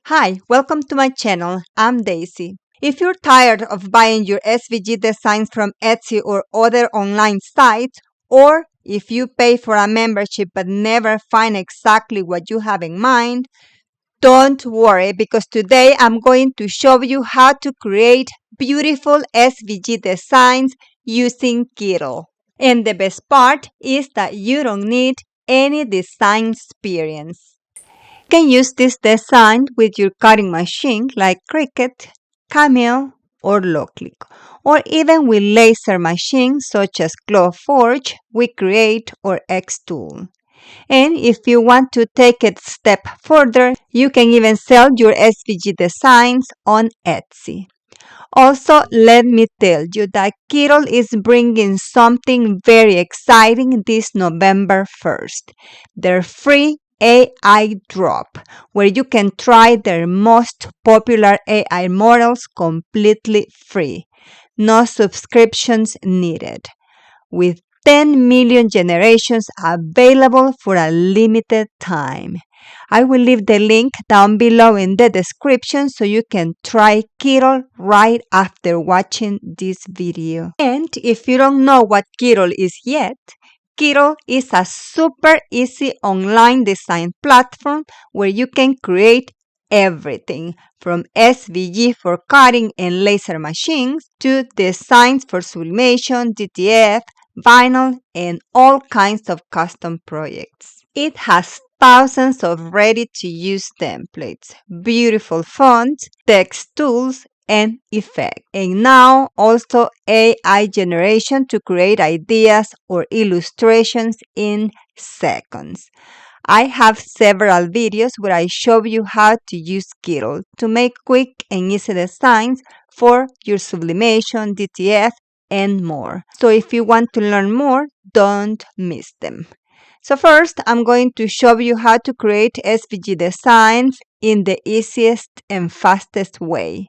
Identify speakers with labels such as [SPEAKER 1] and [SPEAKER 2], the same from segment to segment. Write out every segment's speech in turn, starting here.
[SPEAKER 1] Hi, welcome to my channel. I'm Daisy. If you're tired of buying your SVG designs from Etsy or other online sites, or if you pay for a membership but never find exactly what you have in mind, don't worry, because today I'm going to show you how to create beautiful SVG designs using Kittl. And the best part is that you don't need any design experience. You can use this design with your cutting machine like Cricut, Cameo, or LOKLiK, or even with laser machines such as Glowforge, Cricut, or xTool. And if you want to take it a step further, you can even sell your SVG designs on Etsy. Also, let me tell you that Kittl is bringing something very exciting this November 1st. Their free AI drop, where you can try their most popular AI models completely free. No subscriptions needed. With 10 million generations available for a limited time. I will leave the link down below in the description so you can try Kittl right after watching this video. And if you don't know what Kittl is yet, Kittl is a super easy online design platform where you can create everything from SVG for cutting and laser machines to designs for sublimation, DTF, vinyl, and all kinds of custom projects. It has thousands of ready-to-use templates, beautiful fonts, text tools, and effects. And now also AI generation to create ideas or illustrations in seconds. I have several videos where I show you how to use Kittl to make quick and easy designs for your sublimation, DTF, and more. So if you want to learn more, don't miss them. So first, I'm going to show you how to create SVG designs in the easiest and fastest way.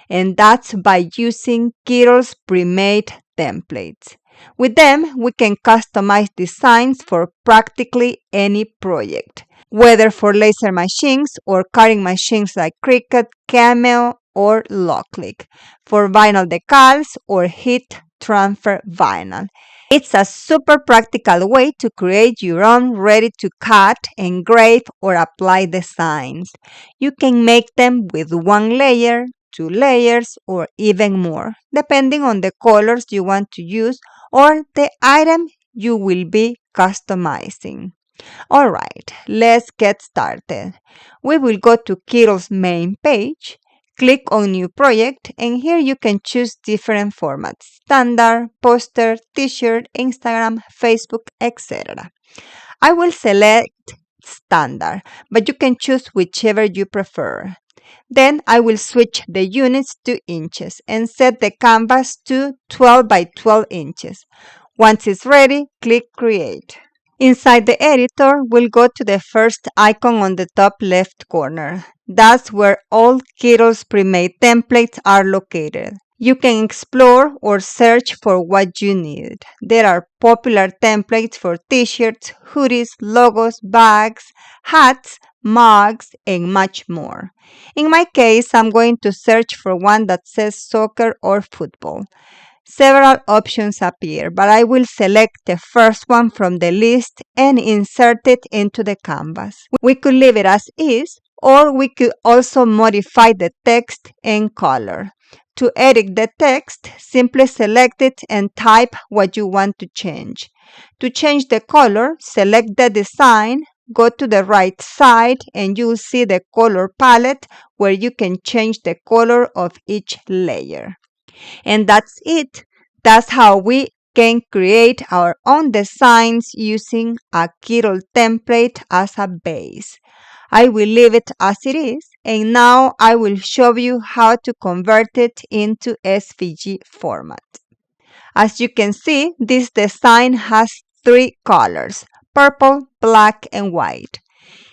[SPEAKER 1] And that's by using Kittl's pre-made templates. With them, we can customize designs for practically any project, whether for laser machines or cutting machines like Cricut, Cameo, or LOKLiK, for vinyl decals or heat transfer vinyl. It's a super practical way to create your own ready-to-cut, engrave, or apply designs. You can make them with one layer, 2 layers, or even more, depending on the colors you want to use or the item you will be customizing. Alright, let's get started. We will go to Kittl's main page, click on New Project, and here you can choose different formats: standard, poster, t-shirt, Instagram, Facebook, etc. I will select standard, but you can choose whichever you prefer. Then I will switch the units to inches and set the canvas to 12 by 12 inches. Once it's ready, click Create. Inside the editor, we'll go to the first icon on the top left corner. That's where all Kittl's pre-made templates are located. You can explore or search for what you need. There are popular templates for t-shirts, hoodies, logos, bags, hats, mugs, and much more. In my case, I'm going to search for one that says soccer or football. Several options appear, but I will select the first one from the list and insert it into the canvas. We could leave it as is, or we could also modify the text and color. To edit the text, simply select it and type what you want to change. To change the color, select the design, go to the right side, and you'll see the color palette where you can change the color of each layer. And that's it. That's how we can create our own designs using a Kittl template as a base. I will leave it as it is, and now I will show you how to convert it into SVG format. As you can see, this design has 3 colors: purple, black, and white.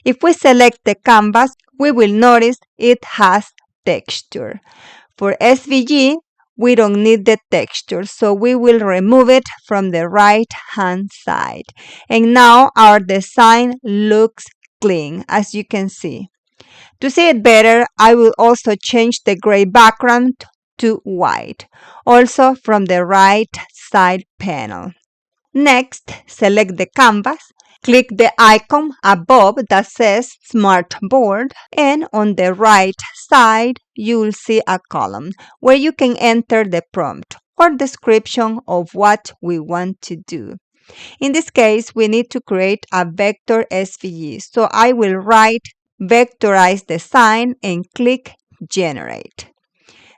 [SPEAKER 1] If we select the canvas, we will notice it has texture. For SVG, we don't need the texture, so we will remove it from the right-hand side. And now our design looks clean, as you can see. To see it better, I will also change the gray background to white, also from the right side panel. Next, select the canvas, click the icon above that says Smart Board, and on the right side, you will see a column where you can enter the prompt or description of what we want to do. In this case, we need to create a vector SVG, so I will write Vectorize Design and click Generate.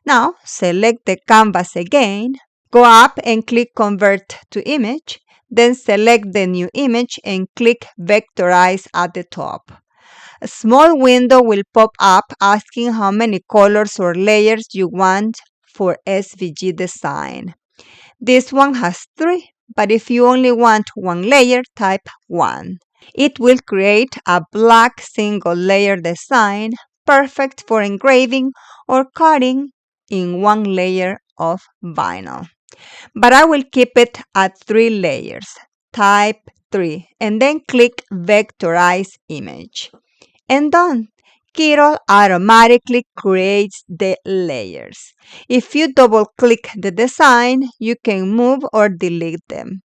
[SPEAKER 1] Now, select the canvas again, go up and click Convert to Image, then select the new image and click Vectorize at the top. A small window will pop up asking how many colors or layers you want for SVG design. This one has 3, but if you only want 1 layer, type 1. It will create a black single layer design, perfect for engraving or cutting in 1 layer of vinyl. But I will keep it at 3 layers. Type 3 and then click Vectorize Image. And done. Kittl automatically creates the layers. If you double click the design, you can move or delete them.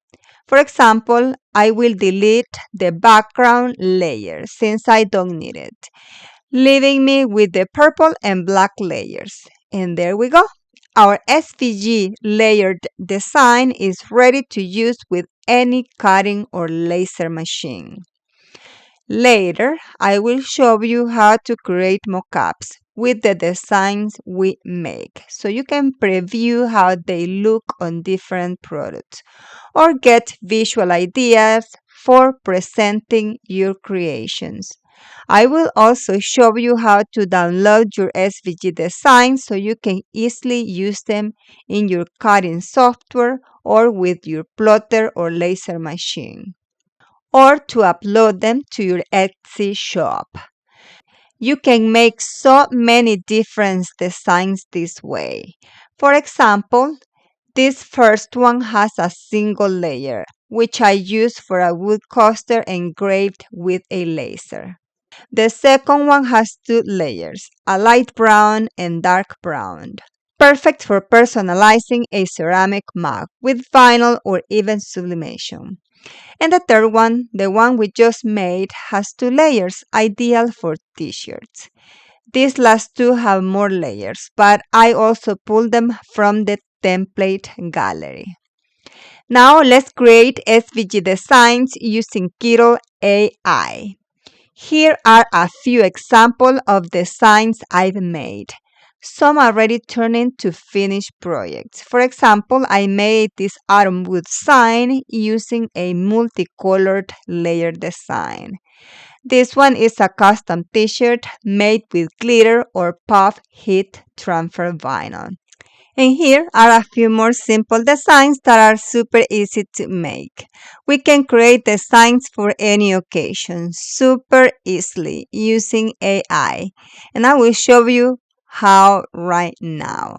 [SPEAKER 1] For example, I will delete the background layer since I don't need it, leaving me with the purple and black layers. And there we go. Our SVG layered design is ready to use with any cutting or laser machine. Later, I will show you how to create mockups with the designs we make, so you can preview how they look on different products or get visual ideas for presenting your creations. I will also show you how to download your SVG designs so you can easily use them in your cutting software or with your plotter or laser machine, or to upload them to your Etsy shop. You can make so many different designs this way. For example, this first one has a single layer, which I use for a wood coaster engraved with a laser. The second one has 2 layers, a light brown and dark brown, perfect for personalizing a ceramic mug with vinyl or even sublimation. And the third one, the one we just made, has 2 layers, ideal for t-shirts. These last 2 have more layers, but I also pulled them from the template gallery. Now let's create SVG designs using Kittl AI. Here are a few examples of designs I've made. Some already turned into finished projects. For example, I made this autumn wood sign using a multicolored layer design. This one is a custom t-shirt made with glitter or puff heat transfer vinyl. And here are a few more simple designs that are super easy to make. We can create designs for any occasion super easily using AI. And I will show you how right now.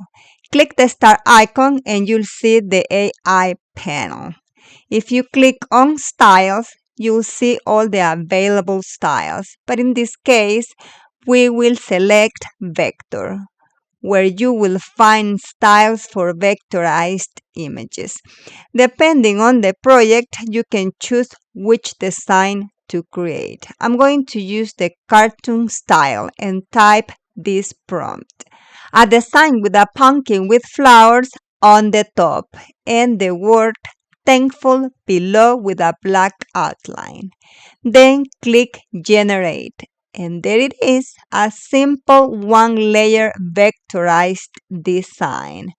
[SPEAKER 1] Click the star icon and you'll see the AI panel. If you click on styles, you'll see all the available styles. But in this case, we will select vector, where you will find styles for vectorized images. Depending on the project, you can choose which design to create. I'm going to use the cartoon style and type this prompt. A design with a pumpkin with flowers on the top and the word thankful below with a black outline. Then click Generate. And there it is, a simple 1-layer vectorized design.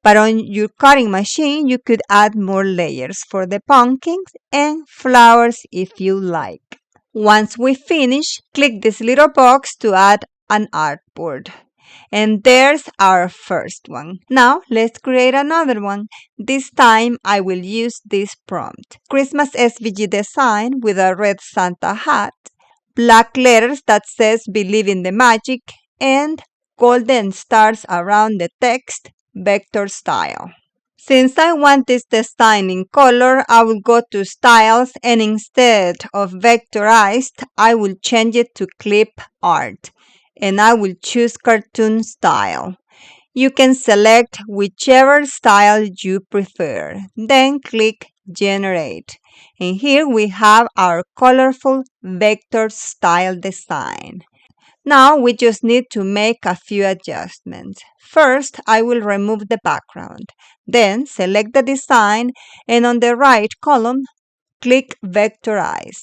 [SPEAKER 1] But on your cutting machine, you could add more layers for the pumpkins and flowers if you like. Once we finish, click this little box to add an artboard. And there's our first one. Now let's create another one. This time I will use this prompt. Christmas SVG design with a red Santa hat, black letters that says believe in the magic, and golden stars around the text, vector style. Since I want this design in color, I will go to styles and instead of vectorized, I will change it to clip art. and I will choose cartoon style. You can select whichever style you prefer. Then click Generate. And here we have our colorful vector style design. Now we just need to make a few adjustments. First, I will remove the background. Then select the design and on the right column, click Vectorize.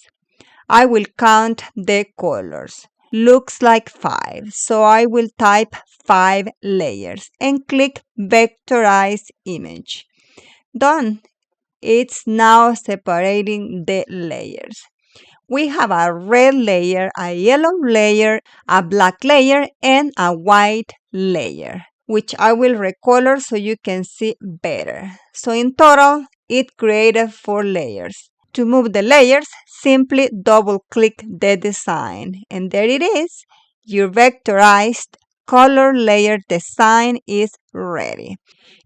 [SPEAKER 1] I will count the colors. Looks like 5, so I will type 5 layers and click Vectorize Image. Done. It's now separating the layers. We have a red layer, a yellow layer, a black layer, and a white layer, which I will recolor so you can see better. So in total, it created 4 layers. To move the layers, simply double-click the design, and there it is. Your vectorized color layer design is ready.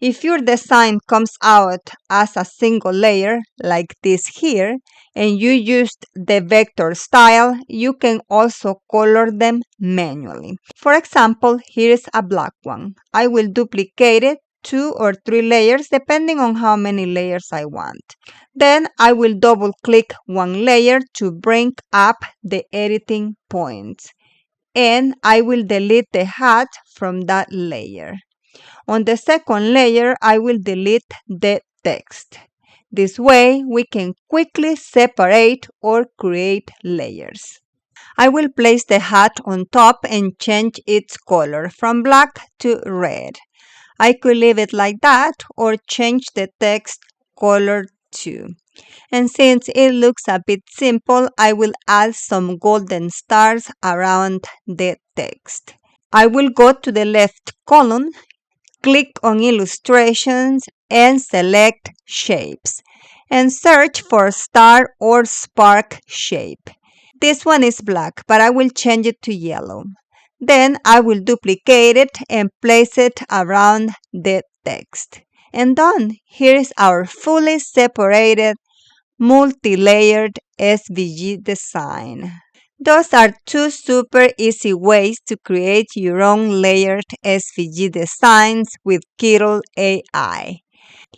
[SPEAKER 1] If your design comes out as a single layer, like this here, and you used the vector style, you can also color them manually. For example, here is a black one. I will duplicate it 2 or 3 layers depending on how many layers I want. Then I will double click one layer to bring up the editing points. And I will delete the hat from that layer. On the second layer, I will delete the text. This way, we can quickly separate or create layers. I will place the hat on top and change its color from black to red. I could leave it like that or change the text color too. And since it looks a bit simple, I will add some golden stars around the text. I will go to the left column, click on Illustrations and select Shapes and search for Star or Spark shape. This one is black, but I will change it to yellow. Then I will duplicate it and place it around the text. And done. Here is our fully separated, multi-layered SVG design. Those are 2 super easy ways to create your own layered SVG designs with Kittl AI.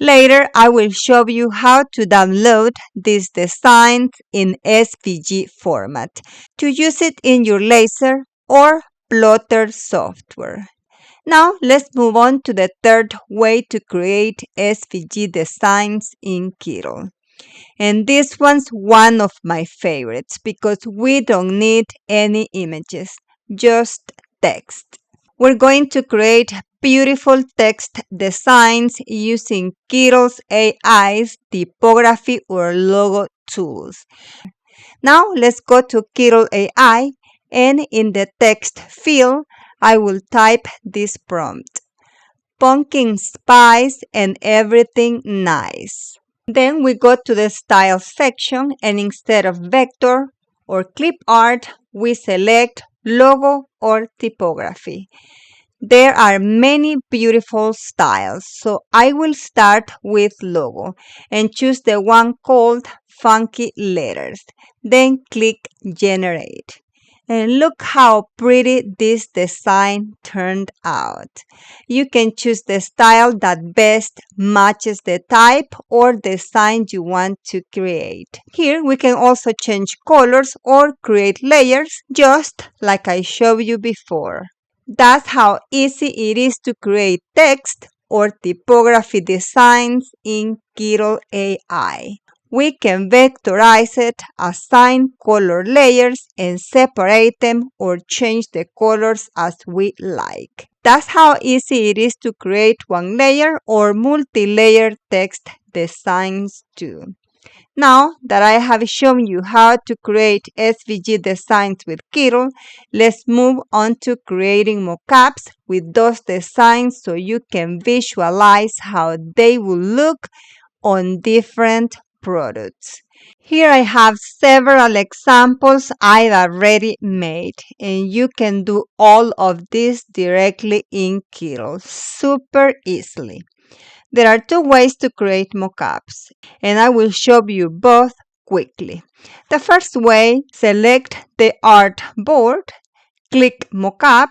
[SPEAKER 1] Later, I will show you how to download these designs in SVG format to use it in your laser or plotter software. Now, let's move on to the third way to create SVG designs in Kittl. And this one's one of my favorites because we don't need any images, just text. We're going to create beautiful text designs using Kittl's AI's typography or logo tools. Now let's go to Kittl AI, and in the text field, I will type this prompt: pumpkin spice and everything nice. Then we go to the style section, and instead of vector or clip art, we select logo or typography. There are many beautiful styles, so I will start with logo and choose the one called Funky Letters. Then click Generate. And look how pretty this design turned out. You can choose the style that best matches the type or design you want to create. Here we can also change colors or create layers, just like I showed you before. That's how easy it is to create text or typography designs in Kittl AI. We can vectorize it, assign color layers, and separate them or change the colors as we like. That's how easy it is to create one layer or multi-layer text designs too. Now that I have shown you how to create SVG designs with Kittl, let's move on to creating mockups with those designs so you can visualize how they will look on different products. Here I have several examples I've already made, and you can do all of this directly in Kittl super easily. There are 2 ways to create mockups, and I will show you both quickly. The first way, select the artboard, click Mockup,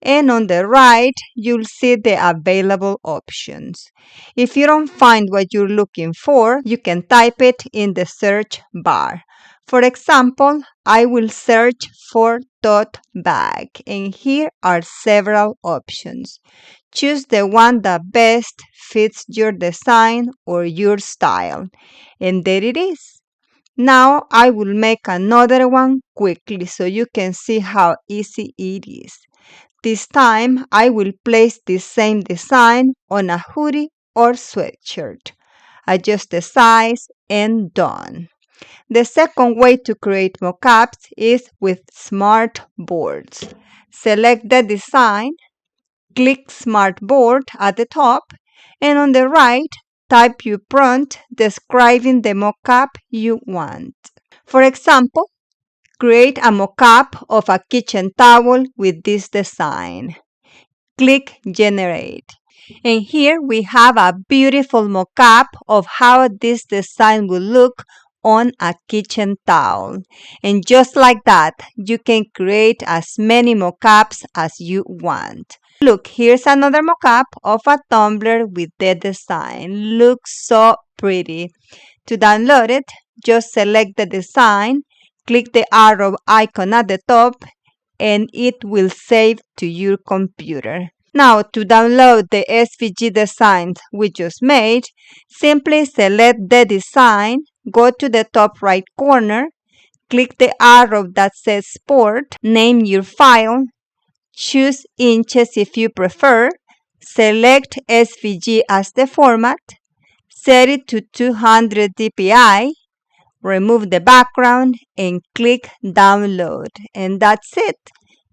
[SPEAKER 1] and on the right, you'll see the available options. If you don't find what you're looking for, you can type it in the search bar. For example, I will search for tote bag, and here are several options. Choose the one that best fits your design or your style. And there it is. Now I will make another one quickly so you can see how easy it is. This time I will place the same design on a hoodie or sweatshirt. Adjust the size and done. The second way to create mockups is with smart boards. Select the design, click Smart Board at the top, and on the right, type your prompt describing the mockup you want. For example, create a mockup of a kitchen towel with this design. Click Generate. And here we have a beautiful mockup of how this design will look on a kitchen towel. And just like that, you can create as many mockups as you want. Look, here's another mockup of a tumbler with the design. Looks so pretty. To download it, just select the design, click the arrow icon at the top, and it will save to your computer. Now, to download the SVG designs we just made, simply select the design, go to the top right corner, click the arrow that says Export, name your file, choose inches if you prefer, select SVG as the format, set it to 200 dpi, remove the background, and click Download. And that's it.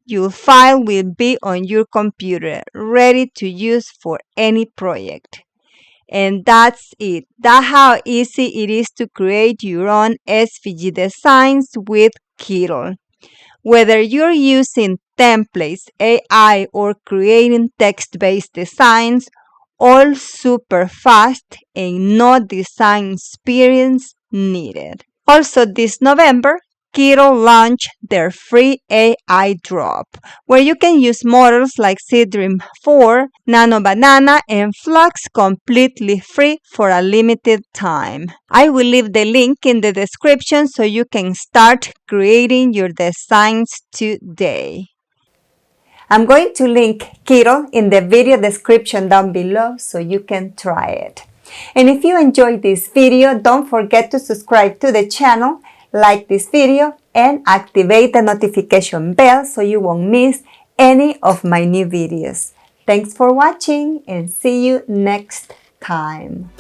[SPEAKER 1] Your file will be on your computer, ready to use for any project. And that's it. That's how easy it is to create your own SVG designs with Kittl. Whether you're using templates, AI, or creating text-based designs, all super fast and no design experience needed. Also, this November, Kittl launched their free AI drop, where you can use models like Seedream 4, Nano Banana, and Flux completely free for a limited time. I will leave the link in the description so you can start creating your designs today. I'm going to link Kittl in the video description down below so you can try it. And if you enjoyed this video, don't forget to subscribe to the channel, like this video, and activate the notification bell so you won't miss any of my new videos. Thanks for watching and see you next time.